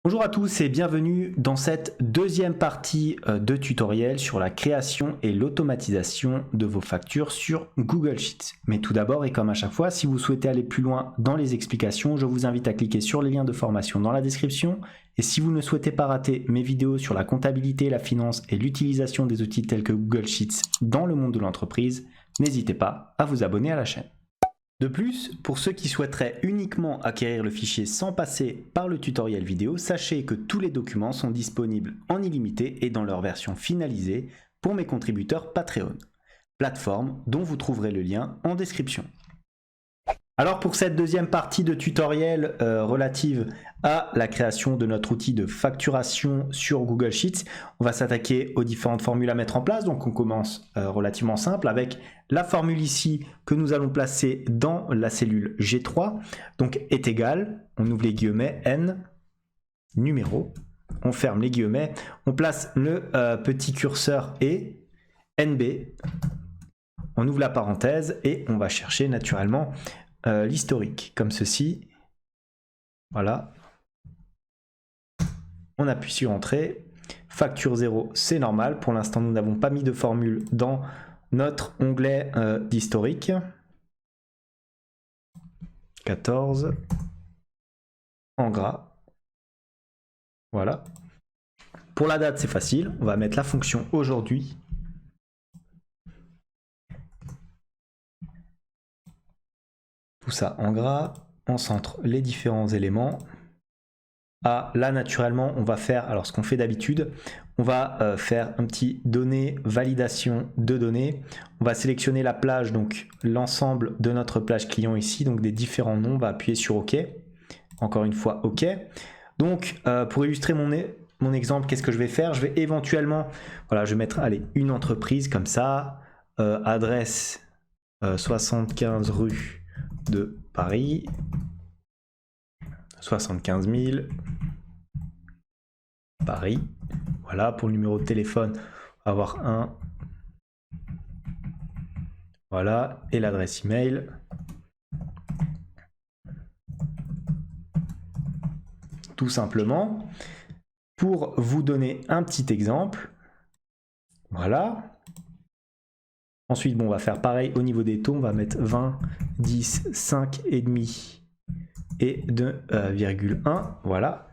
Bonjour à tous et bienvenue dans cette deuxième partie de tutoriel sur la création et l'automatisation de vos factures sur Google Sheets. Mais tout d'abord et comme à chaque fois, si vous souhaitez aller plus loin dans les explications, je vous invite à cliquer sur les liens de formation dans la description. Et si vous ne souhaitez pas rater mes vidéos sur la comptabilité, la finance et l'utilisation des outils tels que Google Sheets dans le monde de l'entreprise, n'hésitez pas à vous abonner à la chaîne. De plus, pour ceux qui souhaiteraient uniquement acquérir le fichier sans passer par le tutoriel vidéo, sachez que tous les documents sont disponibles en illimité et dans leur version finalisée pour mes contributeurs Patreon, plateforme dont vous trouverez le lien en description. Alors pour cette deuxième partie de tutoriel relative à la création de notre outil de facturation sur Google Sheets, on va s'attaquer aux différentes formules à mettre en place. Donc on commence relativement simple avec la formule ici que nous allons placer dans la cellule G3. Donc est égal, on ouvre les guillemets, N, numéro, on ferme les guillemets, on place le petit curseur et NB, on ouvre la parenthèse et on va chercher naturellement l'historique, comme ceci. Voilà. On appuie sur Entrée. Facture 0, c'est normal. Pour l'instant, nous n'avons pas mis de formule dans notre onglet d'historique. 14. En gras. Voilà. Pour la date, c'est facile. On va mettre la fonction aujourd'hui. Tout ça en gras, on centre les différents éléments. Ah, là, naturellement, on va faire, alors ce qu'on fait d'habitude, on va faire un petit données, validation de données. On va sélectionner la plage, donc l'ensemble de notre plage client ici, donc des différents noms, on va appuyer sur OK. Encore une fois, OK. Donc, pour illustrer mon exemple, qu'est-ce que je vais faire? Je vais éventuellement, voilà, je vais mettre, allez, une entreprise comme ça, adresse 75 rue de Paris, 75 000, Paris. Voilà, pour le numéro de téléphone, on va avoir un. Voilà, et l'adresse email. Tout simplement, pour vous donner un petit exemple. Voilà. Ensuite, bon, on va faire pareil au niveau des taux. On va mettre 20, 10, 5,5 et 2,1. Voilà.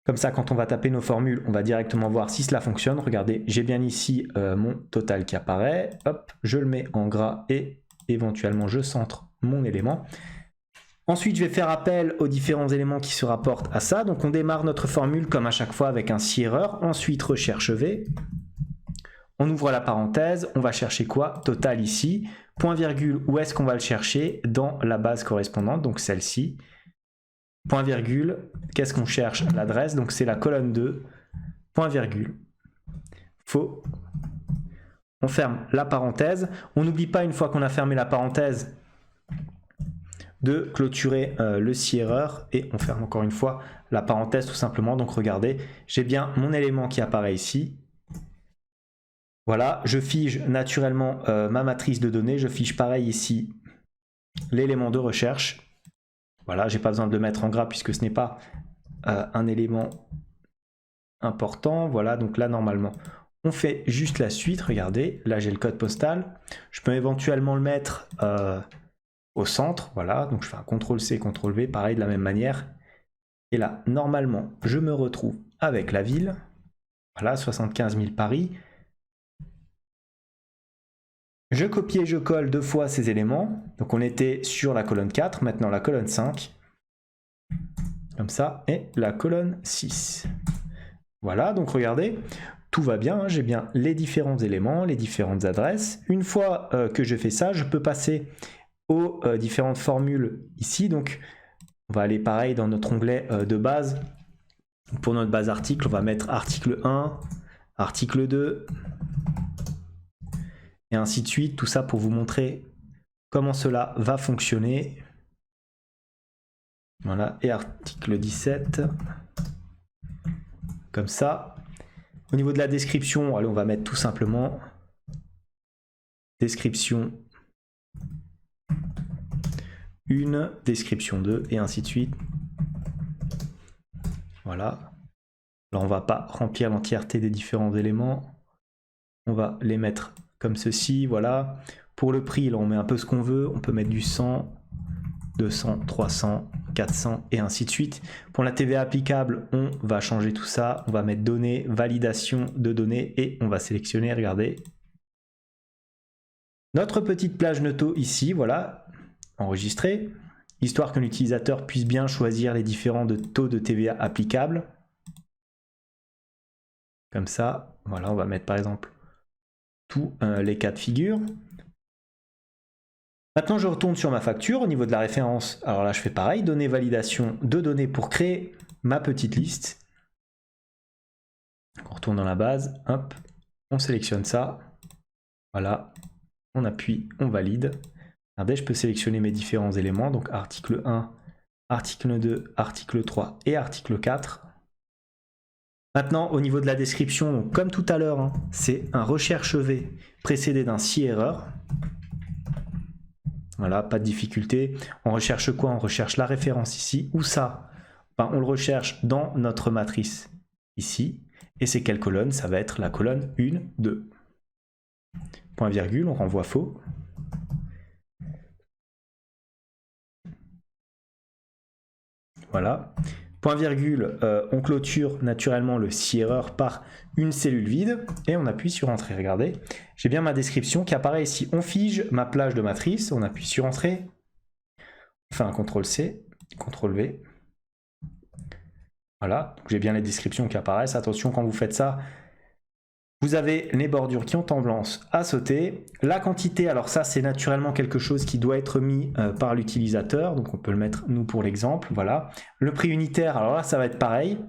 Comme ça, quand on va taper nos formules, on va directement voir si cela fonctionne. Regardez, j'ai bien ici mon total qui apparaît. Hop, je le mets en gras et éventuellement, je centre mon élément. Ensuite, je vais faire appel aux différents éléments qui se rapportent à ça. Donc, on démarre notre formule comme à chaque fois avec un si erreur. Ensuite, recherche V. On ouvre la parenthèse, on va chercher quoi? Total ici. Point virgule, où est-ce qu'on va le chercher? Dans la base correspondante, donc celle-ci. Point virgule, qu'est-ce qu'on cherche? L'adresse, donc c'est la colonne 2. Point virgule. Faux. On ferme la parenthèse. On n'oublie pas, une fois qu'on a fermé la parenthèse, de clôturer le si erreur. Et on ferme encore une fois la parenthèse tout simplement. Donc regardez, j'ai bien mon élément qui apparaît ici. Voilà, je fige naturellement ma matrice de données, je fige pareil ici l'élément de recherche. Voilà, j'ai pas besoin de le mettre en gras puisque ce n'est pas un élément important. Voilà, donc là normalement, on fait juste la suite. Regardez, là j'ai le code postal. Je peux éventuellement le mettre au centre. Voilà, donc je fais un CTRL-C, CTRL-V, pareil de la même manière. Et là, normalement, je me retrouve avec la ville. Voilà, 75 000 Paris. Je copie et je colle deux fois ces éléments. Donc on était sur la colonne 4, maintenant la colonne 5. Comme ça, et la colonne 6. Voilà, donc regardez, tout va bien, hein, j'ai bien les différents éléments, les différentes adresses. Une fois que je fais ça, je peux passer aux différentes formules ici. Donc on va aller pareil dans notre onglet de base. Pour notre base article, on va mettre article 1, article 2, et ainsi de suite. Tout ça pour vous montrer comment cela va fonctionner. Voilà, et article 17, comme ça. Au niveau de la description, allez, on va mettre tout simplement description 1, description 2, et ainsi de suite. Voilà. Alors on va pas remplir l'entièreté des différents éléments. On va les mettre comme ceci, voilà. Pour le prix, là on met un peu ce qu'on veut. On peut mettre du 100, 200, 300, 400 et ainsi de suite. Pour la TVA applicable, on va changer tout ça. On va mettre données, validation de données et on va sélectionner, regardez, notre petite plage Noto ici, voilà, enregistrée, histoire que l'utilisateur puisse bien choisir les différents taux de TVA applicables. Comme ça, voilà, on va mettre par exemple tous les cas de figure. Maintenant, je retourne sur ma facture au niveau de la référence. Alors là, je fais pareil, données, validation de données pour créer ma petite liste. On retourne dans la base, hop, on sélectionne ça. Voilà, on appuie, on valide. Regardez, je peux sélectionner mes différents éléments, donc article 1, article 2, article 3 et article 4. Maintenant, au niveau de la description, donc, comme tout à l'heure, hein, c'est un recherche V précédé d'un si erreur. Voilà, pas de difficulté. On recherche quoi? On recherche la référence ici. Où ça? Ben, on le recherche dans notre matrice ici. Et c'est quelle colonne? Ça va être la colonne 1, 2. Point virgule, on renvoie faux. Voilà. Point virgule, on clôture naturellement le si erreur par une cellule vide et on appuie sur Entrée. Regardez, j'ai bien ma description qui apparaît ici. On fige ma plage de matrice, on appuie sur Entrée, on fait un CTRL-C, CTRL-V. Voilà, j'ai bien les descriptions qui apparaissent. Attention, quand vous faites ça, vous avez les bordures qui ont tendance à sauter. La quantité, alors ça c'est naturellement quelque chose qui doit être mis par l'utilisateur, donc on peut le mettre nous pour l'exemple, voilà. Le prix unitaire, alors là ça va être pareil.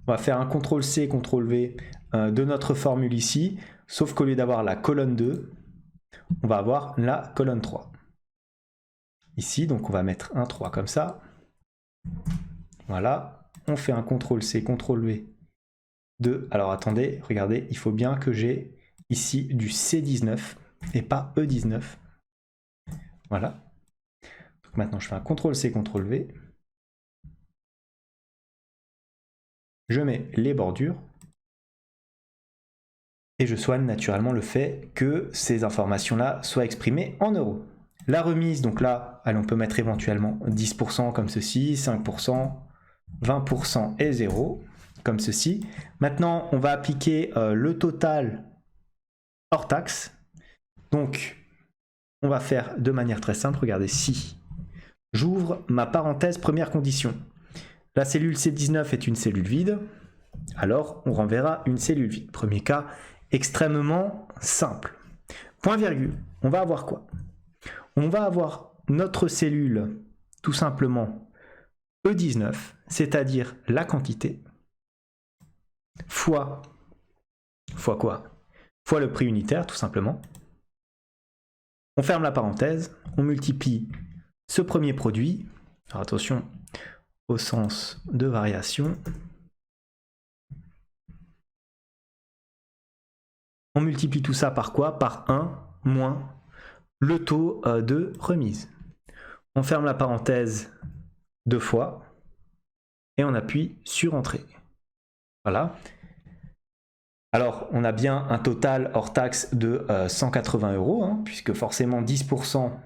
On va faire un CTRL-C, CTRL-V de notre formule ici, sauf qu'au lieu d'avoir la colonne 2, on va avoir la colonne 3. Ici, donc on va mettre un 3 comme ça. Voilà, on fait un CTRL-C, CTRL-V. Alors attendez, regardez, il faut bien que j'ai ici du C19 et pas E19. Voilà. Donc maintenant je fais un CTRL-C, CTRL-V. Je mets les bordures. Et je soigne naturellement le fait que ces informations-là soient exprimées en euros. La remise, donc là, allez, on peut mettre éventuellement 10% comme ceci, 5%, 20% et 0. Comme ceci. Maintenant, on va appliquer le total hors taxe. Donc, on va faire de manière très simple. Regardez, si j'ouvre ma parenthèse première condition, la cellule C19 est une cellule vide, alors on renverra une cellule vide. Premier cas, extrêmement simple. Point virgule, on va avoir quoi? On va avoir notre cellule, tout simplement, E19, c'est-à-dire la quantité, fois quoi? Fois le prix unitaire, tout simplement. On ferme la parenthèse, on multiplie ce premier produit, alors attention au sens de variation, on multiplie tout ça par quoi? Par 1 moins le taux de remise. On ferme la parenthèse 2 fois et on appuie sur Entrée. Voilà. Alors, on a bien un total hors taxe de 180 €, hein, puisque forcément 10%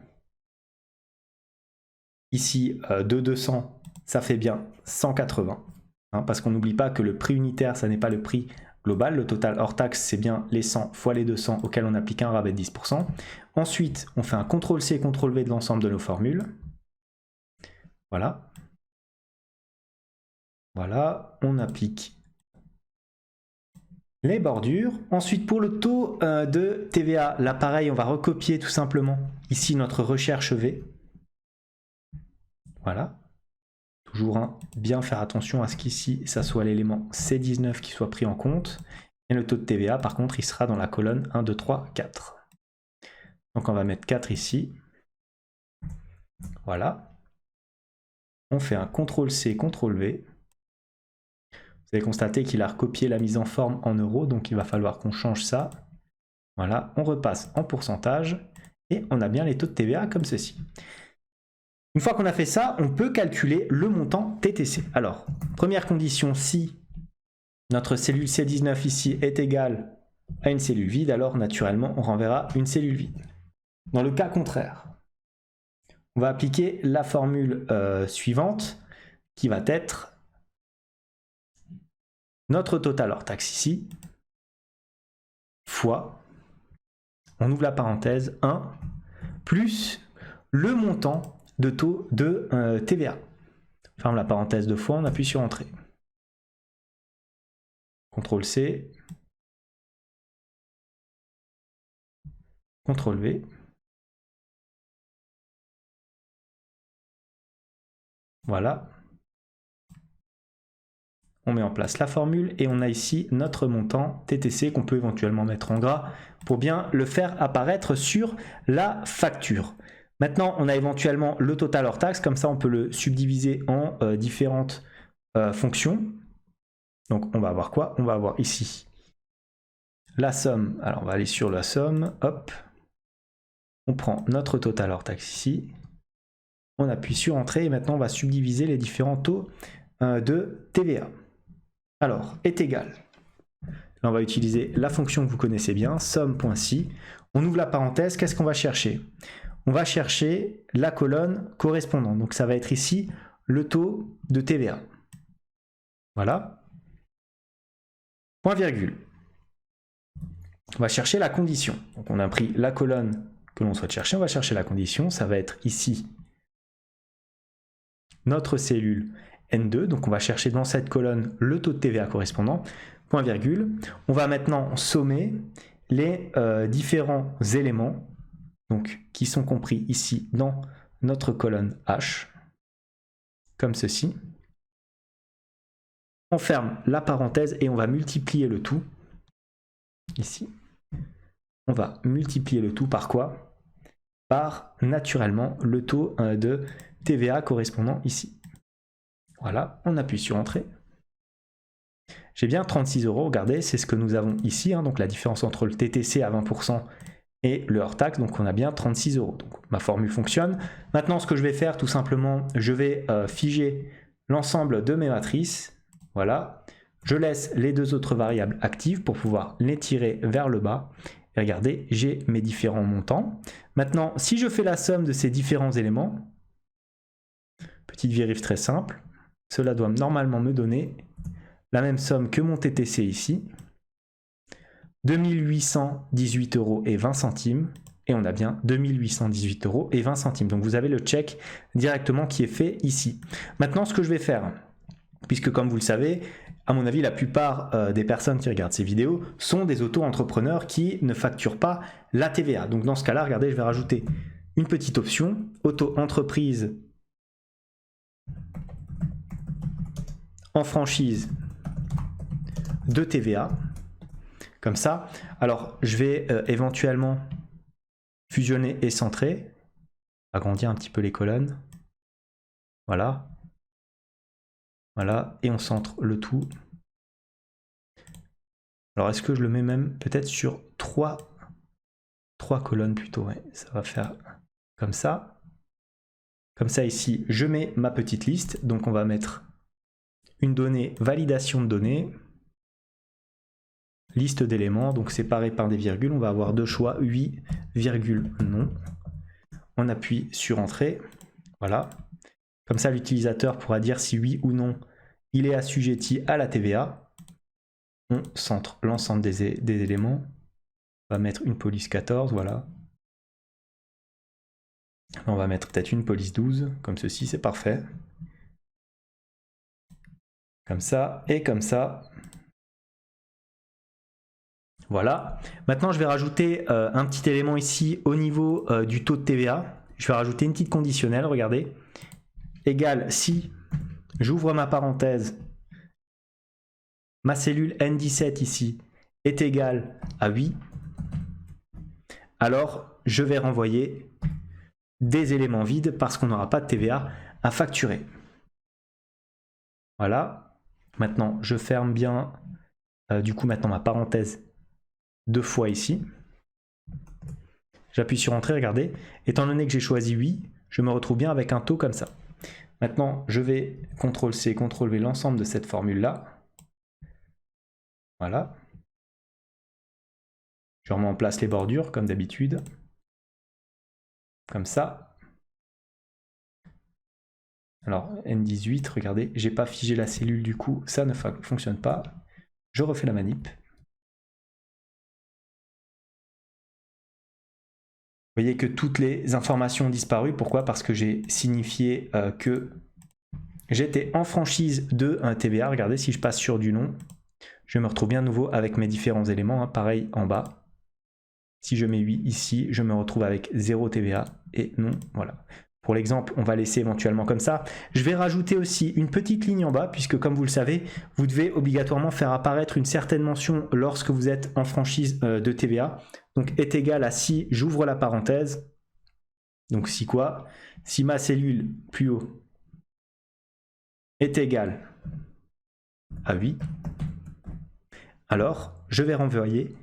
ici de 200, ça fait bien 180. Hein, parce qu'on n'oublie pas que le prix unitaire, ça n'est pas le prix global. Le total hors taxe, c'est bien les 100 fois les 200 auxquels on applique un rabais de 10%. Ensuite, on fait un CTRL-C, CTRL-V de l'ensemble de nos formules. Voilà. Voilà, on applique les bordures. Ensuite, pour le taux de TVA, là pareil, on va recopier tout simplement ici notre recherche V. Voilà. Toujours bien faire attention à ce qu'ici, ça soit l'élément C19 qui soit pris en compte. Et le taux de TVA, par contre, il sera dans la colonne 1, 2, 3, 4. Donc on va mettre 4 ici. Voilà. On fait un CTRL-C, CTRL-V. Vous avez constaté qu'il a recopié la mise en forme en euros, donc il va falloir qu'on change ça. Voilà, on repasse en pourcentage et on a bien les taux de TVA comme ceci. Une fois qu'on a fait ça, on peut calculer le montant TTC. Alors, première condition, si notre cellule C19 ici est égale à une cellule vide, alors naturellement on renverra une cellule vide. Dans le cas contraire, on va appliquer la formule suivante qui va être notre total hors taxe ici fois, on ouvre la parenthèse, 1 plus le montant de taux de TVA. Ferme la parenthèse 2 fois, on appuie sur Entrée. CTRL C, CTRL V. Voilà. On met en place la formule et on a ici notre montant TTC qu'on peut éventuellement mettre en gras pour bien le faire apparaître sur la facture. Maintenant, on a éventuellement le total hors taxe, comme ça on peut le subdiviser en différentes fonctions. Donc on va avoir quoi? On va avoir ici la somme. Alors on va aller sur la somme, hop. On prend notre total hors taxe ici. On appuie sur Entrée et maintenant on va subdiviser les différents taux de TVA. Alors, est égal. Là, on va utiliser la fonction que vous connaissez bien, somme.si. On ouvre la parenthèse, qu'est-ce qu'on va chercher? On va chercher la colonne correspondante. Donc, ça va être ici le taux de TVA. Voilà. Point virgule. On va chercher la condition. Donc, on a pris la colonne que l'on souhaite chercher. On va chercher la condition. Ça va être ici notre cellule N2, donc on va chercher dans cette colonne le taux de TVA correspondant, point virgule. On va maintenant sommer les différents éléments donc, qui sont compris ici dans notre colonne H, comme ceci. On ferme la parenthèse et on va multiplier le tout, ici. On va multiplier le tout par quoi? Par naturellement le taux de TVA correspondant ici. Voilà, on appuie sur Entrée. J'ai bien 36 €, regardez, c'est ce que nous avons ici, hein, donc la différence entre le TTC à 20% et le hors taxe, donc on a bien 36 €. Donc ma formule fonctionne. Maintenant, ce que je vais faire, tout simplement, je vais figer l'ensemble de mes matrices. Voilà, je laisse les deux autres variables actives pour pouvoir les tirer vers le bas. Et regardez, j'ai mes différents montants. Maintenant, si je fais la somme de ces différents éléments, petite vérif très simple, cela doit normalement me donner la même somme que mon TTC ici, 2818,20 €, et on a bien 2818,20 €. Donc vous avez le check directement qui est fait ici. Maintenant, ce que je vais faire, puisque comme vous le savez, à mon avis, la plupart des personnes qui regardent ces vidéos sont des auto-entrepreneurs qui ne facturent pas la TVA. Donc dans ce cas-là, regardez, je vais rajouter une petite option, auto-entreprise en franchise de TVA, comme ça. Alors, je vais éventuellement fusionner et centrer, agrandir un petit peu les colonnes. Voilà. Voilà, et on centre le tout. Alors, est-ce que je le mets même peut-être sur trois colonnes plutôt? Ouais, ça va faire comme ça. Comme ça, ici, je mets ma petite liste. Donc, on va mettre une donnée, validation de données, liste d'éléments, donc séparé par des virgules. On va avoir deux choix, oui, virgule, non. On appuie sur Entrée. Voilà. Comme ça, l'utilisateur pourra dire si oui ou non il est assujetti à la TVA. On centre l'ensemble des éléments. On va mettre une police 14, voilà. On va mettre peut-être une police 12, comme ceci, c'est parfait. Comme ça et comme ça. Voilà. Maintenant, je vais rajouter un petit élément ici au niveau du taux de TVA. Je vais rajouter une petite conditionnelle, regardez. Égale si j'ouvre ma parenthèse, ma cellule N17 ici est égale à 8, alors je vais renvoyer des éléments vides parce qu'on n'aura pas de TVA à facturer. Voilà. Maintenant, je ferme bien du coup maintenant ma parenthèse deux fois ici. J'appuie sur Entrée, regardez. Étant donné que j'ai choisi 8, je me retrouve bien avec un taux comme ça. Maintenant, je vais CTRL-C, CTRL-V l'ensemble de cette formule-là. Voilà. Je remets en place les bordures, comme d'habitude. Comme ça. Alors, N18, regardez, j'ai pas figé la cellule du coup, ça ne fonctionne pas. Je refais la manip. Vous voyez que toutes les informations ont disparu. Pourquoi? Parce que j'ai signifié que j'étais en franchise de un TVA. Regardez, si je passe sur du nom, je me retrouve bien de nouveau avec mes différents éléments. Hein. Pareil en bas. Si je mets 8 ici, je me retrouve avec 0 TVA et non. Voilà. Pour l'exemple, on va laisser éventuellement comme ça. Je vais rajouter aussi une petite ligne en bas, puisque comme vous le savez, vous devez obligatoirement faire apparaître une certaine mention lorsque vous êtes en franchise de TVA. Donc est égal à si j'ouvre la parenthèse. Donc si quoi? Si ma cellule plus haut est égale à 8, alors je vais renvoyer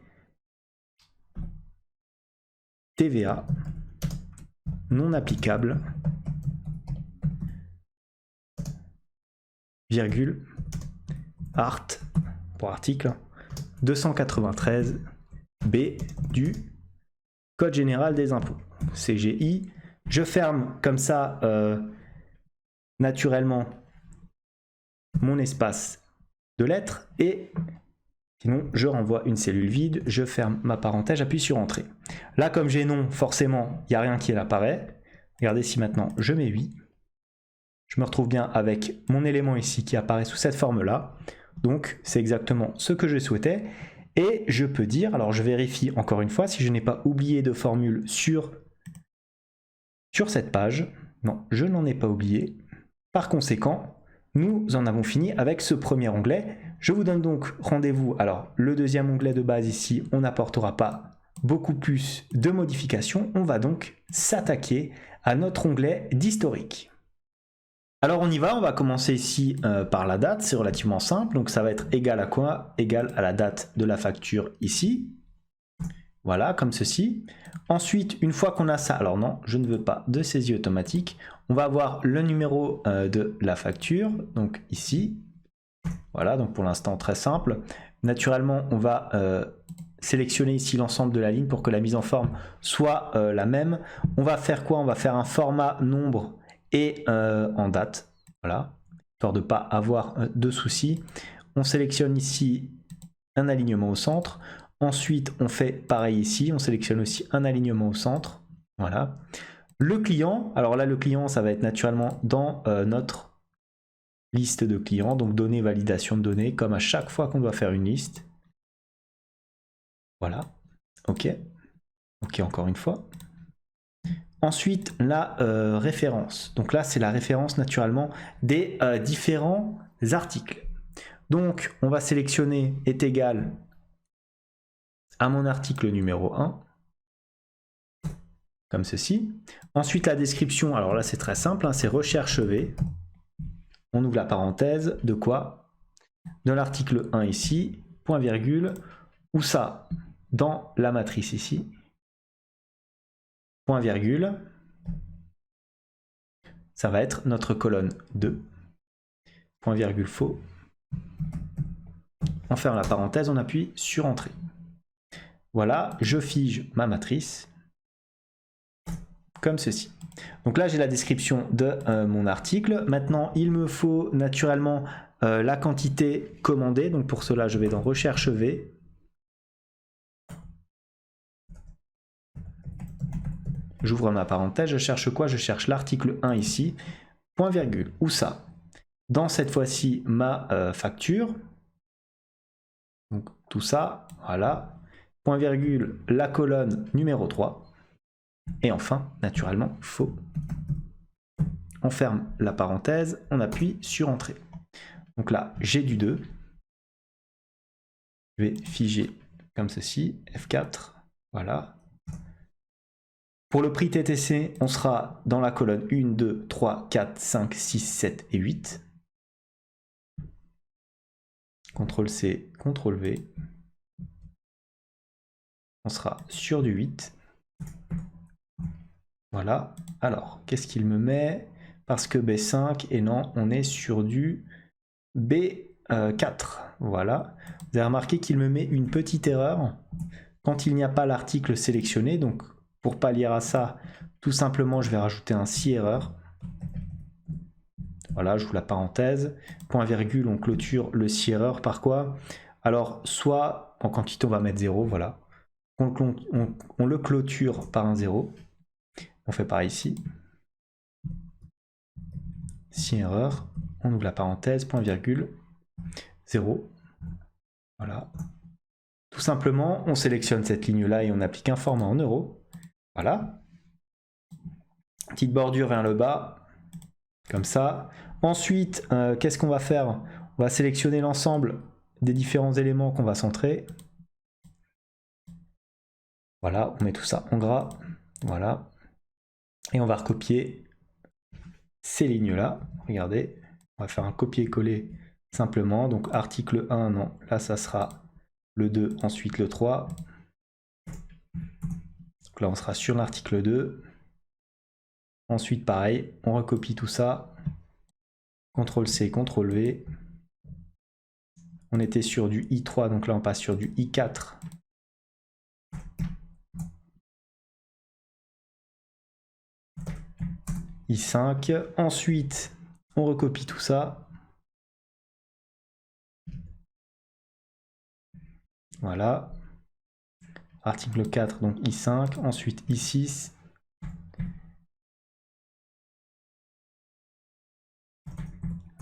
TVA non applicable, virgule, art, pour article, 293 B du Code général des impôts, CGI. Je ferme comme ça naturellement mon espace de lettres et sinon je renvoie une cellule vide, je ferme ma parenthèse, j'appuie sur Entrée. Là comme j'ai non, forcément il n'y a rien qui apparaît. Regardez si maintenant je mets 8, je me retrouve bien avec mon élément ici qui apparaît sous cette forme là. Donc c'est exactement ce que je souhaitais. Et je peux dire, alors je vérifie encore une fois si je n'ai pas oublié de formule sur cette page. Non, je n'en ai pas oublié. Par conséquent, nous en avons fini avec ce premier onglet. Je vous donne donc rendez-vous. Alors, le deuxième onglet de base ici, on n'apportera pas beaucoup plus de modifications. On va donc s'attaquer à notre onglet d'historique. Alors on y va, on va commencer ici par la date, c'est relativement simple, donc ça va être égal à quoi? Égal à la date de la facture ici, voilà, comme ceci. Ensuite, une fois qu'on a ça, alors non, je ne veux pas de saisie automatique, on va avoir le numéro de la facture, donc ici, voilà, donc pour l'instant très simple. Naturellement, on va sélectionner ici l'ensemble de la ligne pour que la mise en forme soit la même. On va faire quoi? On va faire un format nombre et en date, voilà, histoire de ne pas avoir de soucis. On sélectionne ici un alignement au centre. Ensuite, on fait pareil ici, on sélectionne aussi un alignement au centre, voilà. Le client, alors là le client ça va être naturellement dans notre liste de clients, donc données, validation de données, comme à chaque fois qu'on doit faire une liste. Voilà, ok, ok encore une fois. Ensuite, la référence. Donc là, c'est la référence naturellement des différents articles. Donc, on va sélectionner est égal à mon article numéro 1, comme ceci. Ensuite, la description, alors là, c'est très simple, hein, c'est recherche V. On ouvre la parenthèse, de quoi? De l'article 1 ici, point virgule, où ça? Dans la matrice ici, point virgule, ça va être notre colonne 2, point virgule faux. On ferme la parenthèse, on appuie sur Entrée. Voilà, je fige ma matrice, comme ceci. Donc là, j'ai la description de mon article. Maintenant, il me faut naturellement la quantité commandée. Donc pour cela, je vais dans Recherche V. J'ouvre ma parenthèse, je cherche quoi? Je cherche l'article 1 ici, point virgule. Où ça? Dans cette fois-ci, ma facture. Donc tout ça, voilà. Point virgule, la colonne numéro 3. Et enfin, naturellement, faux. On ferme la parenthèse, on appuie sur Entrée. Donc là, j'ai du 2. Je vais figer comme ceci, F4, voilà. Pour le prix TTC, on sera dans la colonne 1, 2, 3, 4, 5, 6, 7 et 8. CTRL-C, CTRL-V. On sera sur du 8. Voilà. Alors, qu'est-ce qu'il me met? parce que B5, et non, on est sur du B4. Voilà. Vous avez remarqué qu'il me met une petite erreur quand il n'y a pas l'article sélectionné. Donc, pour pallier à ça, tout simplement, je vais rajouter un si erreur. Voilà, j'ouvre la parenthèse. Point virgule, on clôture le si erreur par quoi? Alors, soit en quantité, on va mettre 0, voilà. On le clôture par un 0. On fait pareil ici. Si erreur, on ouvre la parenthèse, point virgule, 0. Voilà. Tout simplement, on sélectionne cette ligne-là et on applique un format en euros. Voilà. Petite bordure vers le bas, comme ça. Ensuite, qu'est-ce qu'on va faire? On va sélectionner l'ensemble des différents éléments qu'on va centrer. Voilà, on met tout ça en gras. Voilà. Et on va recopier ces lignes-là. Regardez, on va faire un copier-coller simplement. Donc article 1, non, là ça sera le 2, ensuite le 3. Donc là on sera sur l'article 2. Ensuite pareil, on recopie tout ça. CTRL-C, CTRL-V. On était sur du I3, donc là on passe sur du I4. I5. Ensuite, on recopie tout ça. Voilà. Article 4, donc I5. Ensuite I6.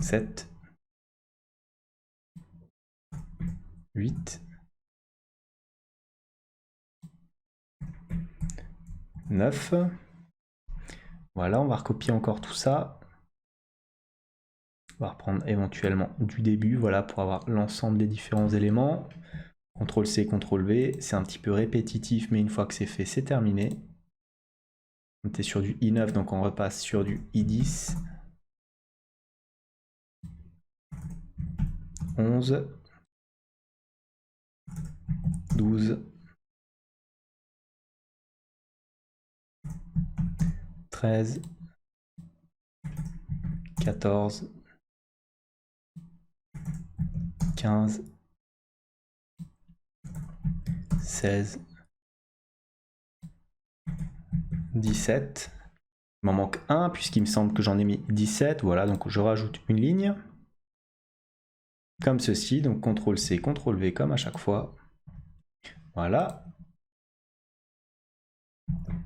« 7. 8. 9. Voilà, on va recopier encore tout ça. On va reprendre éventuellement du début, voilà, pour avoir l'ensemble des différents éléments. CTRL-C, CTRL-V, c'est un petit peu répétitif, mais une fois que c'est fait, c'est terminé. On était sur du I9, donc on repasse sur du I10. 11. 12. 13. 14. 15. 16. 17. Il m'en manque un puisqu'il me semble que j'en ai mis 17. Voilà, donc je rajoute une ligne. Comme ceci, donc CTRL-C, CTRL-V comme à chaque fois. Voilà.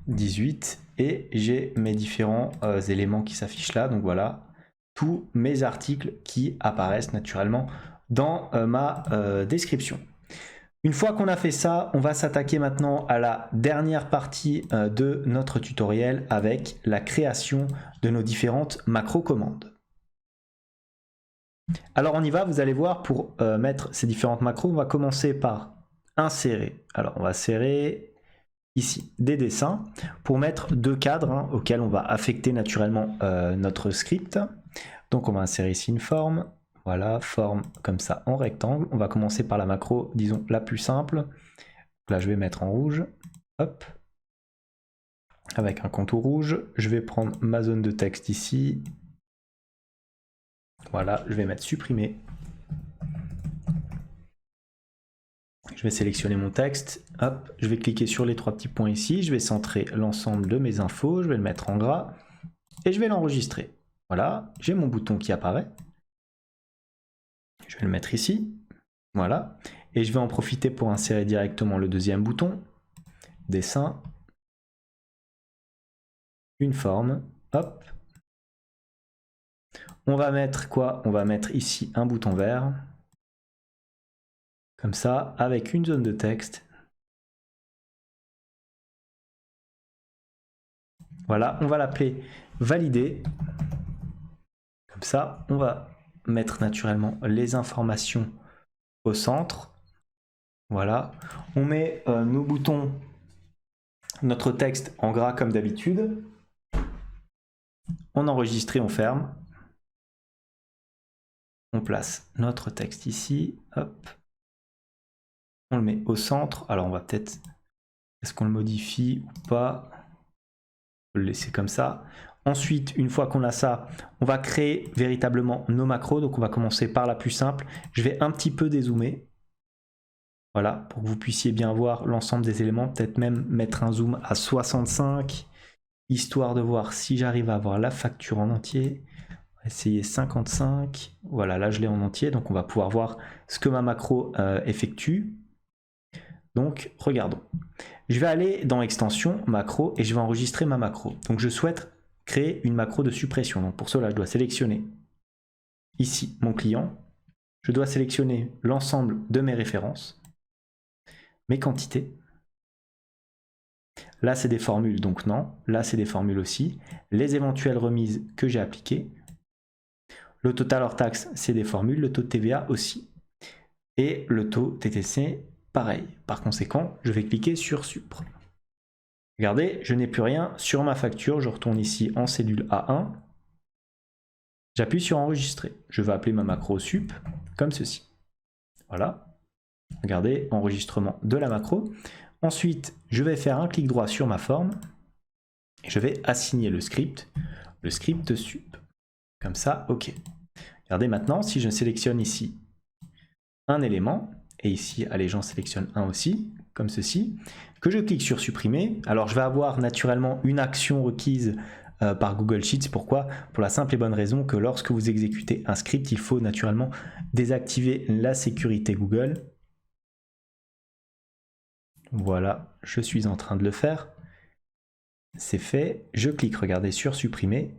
18. Et j'ai mes différents éléments qui s'affichent là. Donc voilà, tous mes articles qui apparaissent naturellement dans ma description. Une fois qu'on a fait ça, on va s'attaquer maintenant à la dernière partie de notre tutoriel avec la création de nos différentes macro-commandes. Alors on y va, vous allez voir, pour mettre ces différentes macros, on va commencer par insérer. Alors on va insérer ici des dessins pour mettre deux cadres auxquels on va affecter naturellement notre script. Donc on va insérer ici une forme. Voilà, forme comme ça en rectangle. On va commencer par la macro, disons, la plus simple. Là, je vais mettre en rouge. Hop. Avec un contour rouge. Je vais prendre ma zone de texte ici. Voilà, je vais mettre supprimer. Je vais sélectionner mon texte. Hop, je vais cliquer sur les trois petits points ici. Je vais centrer l'ensemble de mes infos. Je vais le mettre en gras. Et je vais l'enregistrer. Voilà, j'ai mon bouton qui apparaît. Je vais le mettre ici, voilà, et je vais en profiter pour insérer directement le deuxième bouton, dessin, une forme, hop. On va mettre quoi? On va mettre ici un bouton vert, comme ça, avec une zone de texte. Voilà, on va l'appeler valider. Comme ça, on va mettre naturellement les informations au centre. Voilà, on met nos boutons, notre texte en gras comme d'habitude. On enregistre et on ferme. On place notre texte ici. Hop. On le met au centre. Alors on va peut-être... Est-ce qu'on le modifie ou pas? On peut le laisser comme ça. Ensuite, une fois qu'on a ça, on va créer véritablement nos macros. Donc on va commencer par la plus simple. Je vais un petit peu dézoomer. Voilà, pour que vous puissiez bien voir l'ensemble des éléments. Peut-être même mettre un zoom à 65, histoire de voir si j'arrive à avoir la facture en entier. On va essayer 55. Voilà, là je l'ai en entier. Donc on va pouvoir voir ce que ma macro effectue. Donc regardons. Je vais aller dans extension, macro, et je vais enregistrer ma macro. Donc je souhaite créer une macro de suppression. Donc pour cela, je dois sélectionner ici mon client. Je dois sélectionner l'ensemble de mes références, mes quantités. Là, c'est des formules, donc non. Là, c'est des formules aussi. Les éventuelles remises que j'ai appliquées. Le total hors taxe, c'est des formules. Le taux de TVA aussi. Et le taux TTC, pareil. Par conséquent, je vais cliquer sur Supr. Regardez, je n'ai plus rien sur ma facture. Je retourne ici en cellule A1. J'appuie sur enregistrer. Je vais appeler ma macro sup comme ceci. Voilà. Regardez, enregistrement de la macro. Ensuite, je vais faire un clic droit sur ma forme. Et je vais assigner le script sup. Comme ça, OK. Regardez maintenant, si je sélectionne ici un élément, et ici, allez, j'en sélectionne un aussi, comme ceci, que je clique sur supprimer. Alors, je vais avoir naturellement une action requise par Google Sheets. Pourquoi? Pour la simple et bonne raison que lorsque vous exécutez un script, il faut naturellement désactiver la sécurité Google. Voilà, je suis en train de le faire. C'est fait. Je clique, regardez, sur supprimer.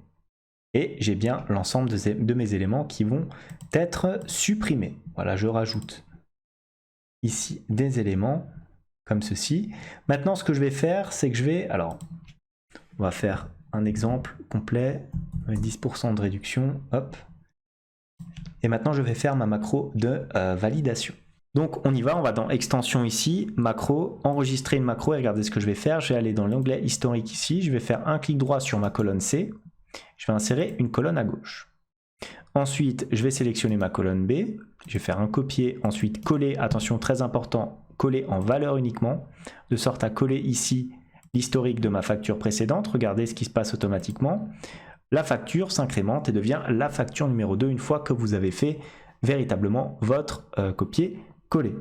Et j'ai bien l'ensemble de mes éléments qui vont être supprimés. Voilà, je rajoute ici des éléments comme ceci. Maintenant, ce que je vais faire, c'est que je vais... Alors, on va faire un exemple complet. 10% de réduction. Hop. Et maintenant, je vais faire ma macro de validation. Donc, on y va. On va dans extension ici, macro, enregistrer une macro. Et regardez ce que je vais faire. Je vais aller dans l'onglet historique ici. Je vais faire un clic droit sur ma colonne C. Je vais insérer une colonne à gauche. Ensuite, je vais sélectionner ma colonne B. Je vais faire un copier, ensuite coller, attention très important, coller en valeur uniquement, de sorte à coller ici l'historique de ma facture précédente. Regardez ce qui se passe automatiquement. La facture s'incrémente et devient la facture numéro 2 une fois que vous avez fait véritablement votre copier-coller.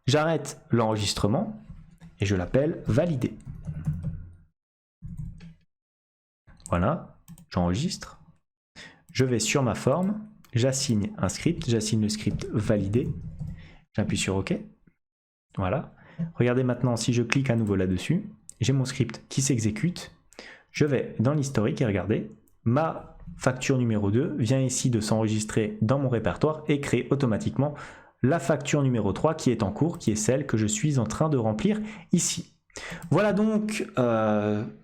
J'arrête l'enregistrement et je l'appelle valider. Voilà, j'enregistre. Je vais sur ma forme, j'assigne un script, j'assigne le script validé. J'appuie sur OK. Voilà. Regardez maintenant, si je clique à nouveau là-dessus, j'ai mon script qui s'exécute. Je vais dans l'historique et regardez, ma facture numéro 2 vient ici de s'enregistrer dans mon répertoire et crée automatiquement la facture numéro 3 qui est en cours, qui est celle que je suis en train de remplir ici. Voilà donc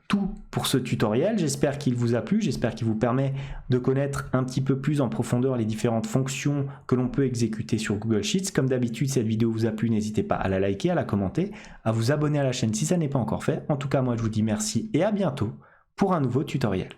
tout pour ce tutoriel. J'espère qu'il vous a plu, j'espère qu'il vous permet de connaître un petit peu plus en profondeur les différentes fonctions que l'on peut exécuter sur Google Sheets. Comme d'habitude, si cette vidéo vous a plu, n'hésitez pas à la liker, à la commenter, à vous abonner à la chaîne si ça n'est pas encore fait. En tout cas, moi je vous dis merci et à bientôt pour un nouveau tutoriel.